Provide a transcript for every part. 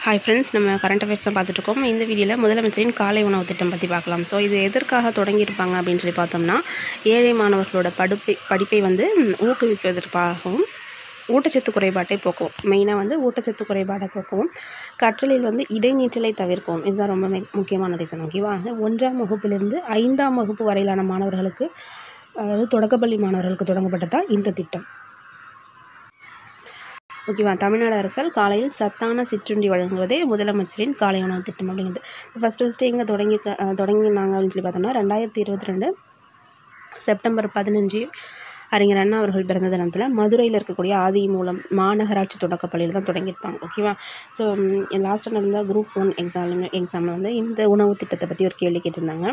Hi friends, நம்ம current affairs தான் பார்த்துட்ருக்கோம். இந்த வீடியோவில் முதலமைச்சரின் காலை உணவு திட்டம் பற்றி பார்க்கலாம். ஸோ இது எதற்காக தொடங்கியிருப்பாங்க அப்படின்னு சொல்லி பார்த்தோம்னா, ஏழை மாணவர்களோட படிப்பை ஊக்குவிப்பதற்காகவும் ஊட்டச்சத்து குறைபாட்டை போக்கவும், மெயினாக ஊட்டச்சத்து குறைபாட்டை போக்கவும், கற்றலில் இடைநிற்றலை தவிர்க்கவும், இதுதான் ரொம்ப முக்கியமான ரீசன். ஓகேவா? 1ஆம் வகுப்பிலிருந்து 5ஆம் வகுப்பு வரையிலான மாணவர்களுக்கு, அதாவது தொடக்கப்பள்ளி மாணவர்களுக்கு தொடங்கப்பட்டது தான் இந்த திட்டம். ஓகேவா? தமிழ்நாடு அரசால் காலையில் சத்தான சிற்றுண்டி வழங்குவதே முதலமைச்சரின் காலை உணவு திட்டம் அப்படிங்கிறது. ஃபஸ்ட்டு எங்கே தொடங்கினாங்க அப்படின்னு சொல்லி பார்த்தோம்னா, 2022 செப்டம்பர் 15 அறிஞர் அண்ணா அவர்கள் பிறந்த தினத்தில் மதுரையில் இருக்கக்கூடிய ஆதிமூலம் மாநகராட்சி தொடக்கப்பள்ளியில் தான் தொடங்கியிருப்பாங்க. ஓகேவா? ஸோ லாஸ்ட்டாக நடந்த குரூப் 1 எக்ஸாமில் இந்த உணவு திட்டத்தை பற்றி ஒரு கேள்வி கேட்டிருந்தாங்க.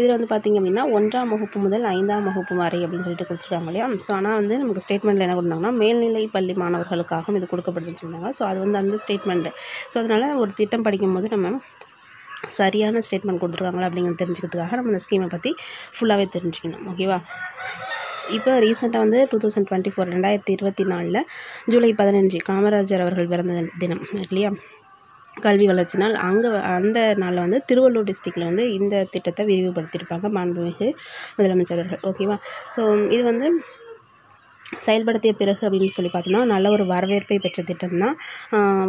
இதில் பார்த்திங்க அப்படின்னா 1ஆம் வகுப்பு முதல் 5ஆம் வகுப்பு வரை அப்படின்னு சொல்லிட்டு கொடுத்துருக்காங்க இல்லையா? ஸோ ஆனால் நமக்கு ஸ்டேட்மெண்ட்டில் என்ன கொடுத்தாங்கன்னா, மேல்நிலை பள்ளி மாணவர்களுக்காகவும் இது கொடுக்கப்படுதுன்னு சொன்னாங்க. ஸோ அது அந்த ஸ்டேட்மெண்ட்டு. ஸோ அதனால் ஒரு திட்டம் படிக்கும்போது நம்ம சரியான ஸ்டேட்மெண்ட் கொடுத்துருக்காங்களா அப்படிங்கிறது தெரிஞ்சுக்கிறதுக்காக நம்ம இந்த ஸ்கீமை பற்றி ஃபுல்லாகவே தெரிஞ்சுக்கணும். ஓகேவா? இப்போ ரீசெண்டாக 2024 ஜூலை 15 காமராஜர் அவர்கள் பிறந்த தினம் இல்லையா? கல்வி வளர்ச்சி நாள். அந்த நாளில் திருவள்ளூர் டிஸ்ட்ரிக்டில் இந்த திட்டத்தை விரிவுபடுத்தியிருப்பாங்க மாண்புமிகு முதலமைச்சர் அவர்கள். ஓகேவா? ஸோ இது செயல்படுத்திய பிறகு அப்படின்னு சொல்லி பார்த்தோம்னா, நல்ல ஒரு வரவேற்பை பெற்ற திட்டம் தான்.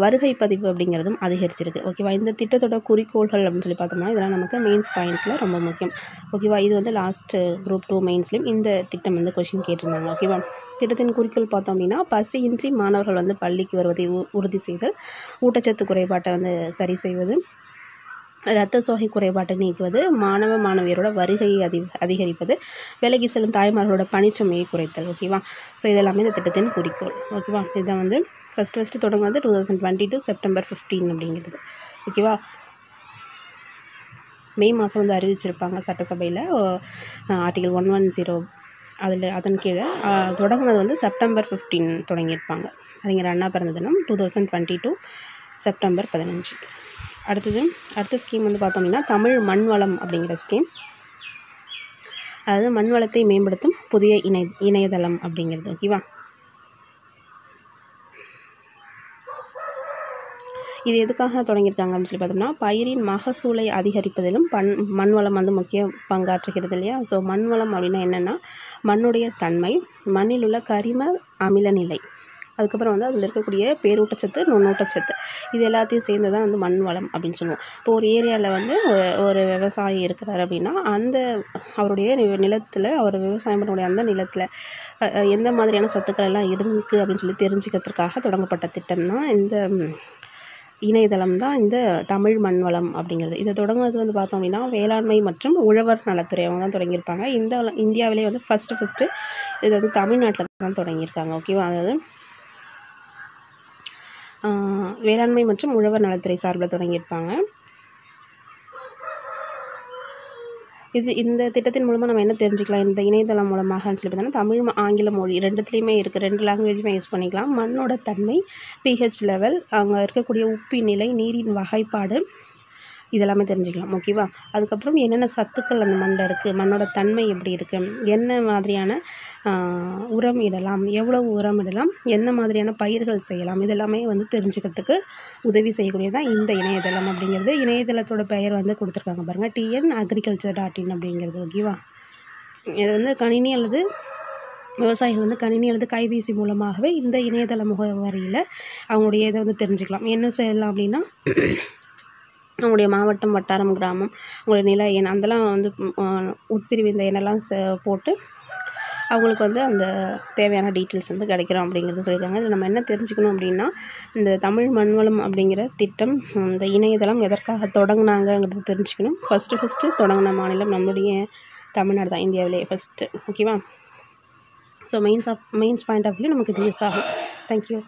வருகை பதிவு அப்படிங்கிறதும் அதிகரிச்சிருக்கு. ஓகேவா? இந்த திட்டத்தோட குறிக்கோள்கள் அப்படின்னு சொல்லி பார்த்தோம்னா, இதெல்லாம் நமக்கு மெயின்ஸ் பாயிண்ட்டில் ரொம்ப முக்கியம். ஓகேவா? இது லாஸ்ட்டு குரூப் 2 மெயின்ஸ்லேயும் இந்த திட்டம் கொஷின் கேட்டிருந்தாங்க. ஓகேவா? திட்டத்தின் குறிக்கோள் பார்த்தோம் அப்படின்னா, பசியின்றி மாணவர்கள் பள்ளிக்கு வருவதை உறுதி செய்தல், ஊட்டச்சத்து குறைபாட்டை சரி செய்வது, இரத்த சோகை குறைபாட்டை நீக்குவது, மாணவியரோட வருகையை அதிகரிப்பது, விலகி செல்லும் தாய்மார்களோட பணிச்சுமையை குறைத்தல். ஓகேவா? ஸோ இதெல்லாமே இந்த திட்டத்தின் குறிக்கோள். ஓகேவா? இதுதான் ஃபஸ்ட்டு தொடங்குனது 2022 செப்டம்பர் 15 அப்படிங்கிறது. ஓகேவா? மே மாதம் அறிவிச்சிருப்பாங்க சட்டசபையில் ஆர்டிகல் 110 அதன் கீழே. தொடங்குனது செப்டம்பர் 15 தொடங்கியிருப்பாங்க. அறிஞர் அண்ணா பிறந்த தினம் 2022 செப்டம்பர் 15. அடுத்த ஸ்கீம் பார்த்தோம் அப்படின்னா, தமிழ் மண்வளம் அப்படிங்கிற ஸ்கீம். அதாவது மண் வளத்தை மேம்படுத்தும் புதிய இணையதளம் அப்படிங்கிறது. ஓகேவா? இது எதுக்காக தொடங்கியிருக்காங்க அப்படின்னு சொல்லி பார்த்தோம்னா, பயிரின் மகசூலை அதிகரிப்பதிலும் மண் வளம் முக்கிய பங்காற்றுகிறது இல்லையா? ஸோ மண் வளம் அப்படின்னா என்னென்னா, மண்ணுடைய தன்மை, மண்ணில் உள்ள கரிம அமில நிலை, அதுக்கப்புறம் அதில் இருக்கக்கூடிய பேரூட்டச்சத்து, நுண்ணூட்டச்சத்து, இது எல்லாத்தையும் சேர்ந்து தான் மண் வளம் அப்படின்னு சொல்லுவோம். இப்போ ஒரு ஏரியாவில் ஒரு விவசாயி இருக்கிறார் அப்படின்னா, அவருடைய நிலத்தில், அவர் விவசாயம் பண்ணக்கூடிய அந்த நிலத்தில் எந்த மாதிரியான சத்துக்கள் எல்லாம் இருக்குது அப்படின்னு சொல்லி தெரிஞ்சுக்கிறதுக்காக தொடங்கப்பட்ட திட்டம் தான் இந்த இணையதளம் தான் இந்த தமிழ் மண் வளம் அப்படிங்கிறது. இதை தொடங்குறது பார்த்தோம் அப்படின்னா, வேளாண்மை மற்றும் உழவர் நலத்துறை அவங்க தான் தொடங்கியிருப்பாங்க. இந்தியாவிலே ஃபஸ்ட்டு இது தமிழ்நாட்டில் தான் தொடங்கியிருக்காங்க. ஓகேவா? அதாவது வேளாண்மை மற்றும் உழவர் நலத்துறை சார்பில் தொடங்கியிருப்பாங்க. இந்த திட்டத்தின் மூலமாக நம்ம என்ன தெரிஞ்சுக்கலாம் இந்த இணையதளம் மூலமாக சொல்லி பார்த்தோம்னா, தமிழ் ஆங்கில மொழி ரெண்டுத்துலேயுமே இருக்குது, 2 லாங்குவேஜுமே யூஸ் பண்ணிக்கலாம். மண்ணோட தன்மை, pH லெவல், அங்கே இருக்கக்கூடிய உப்பின் நிலை, நீரின் வகைப்பாடு, இதெல்லாமே தெரிஞ்சுக்கலாம். ஓகேவா? அதுக்கப்புறம் என்னென்ன சத்துக்கள் அந்த மண்ணில் இருக்குது, மண்ணோட தன்மை எப்படி இருக்குது, என்ன மாதிரியான உரம் இடலாம், எவ்வளவு உரம் இடலாம், என்ன மாதிரியான பயிர்கள் செய்யலாம், இதெல்லாமே தெரிஞ்சுக்கிறதுக்கு உதவி செய்யக்கூடியதான் இந்த இணையதளம் அப்படிங்கிறது. இணையதளத்தோட பெயர் கொடுத்துருக்காங்க பாருங்கள், TNAgriculture.in அப்படிங்கிறது. ஓகேவா? இது கணினி அல்லது விவசாயிகள் கணினி அல்லது கைபேசி மூலமாகவே இந்த இணையதள முகவரியில் அவங்களுடைய இதை தெரிஞ்சுக்கலாம். என்ன செய்யலாம் அப்படின்னா, அவங்களுடைய மாவட்டம், வட்டாரம், கிராமம், அவங்களுடைய நில எண், அதெல்லாம் உட்பிரிவு இந்த எண்ணெல்லாம் போட்டு அவங்களுக்கு அந்த தேவையான டீட்டெயில்ஸ் கிடைக்கிறோம் அப்படிங்கிறது சொல்லியிருக்காங்க. இதில் நம்ம என்ன தெரிஞ்சுக்கணும் அப்படின்னா, இந்த தமிழ் மண்வளம் அப்படிங்கிற திட்டம், இந்த இணையதளம் எதற்காக தொடங்கினாங்கங்கிறது தெரிஞ்சுக்கணும். ஃபஸ்ட்டு தொடங்கின மாநிலம் நம்முடைய தமிழ்நாடு தான், இந்தியாவிலே ஃபஸ்ட்டு. ஓகேவா? So mains point of view நமக்கு இது யூஸ் ஆகும். தேங்க்யூ.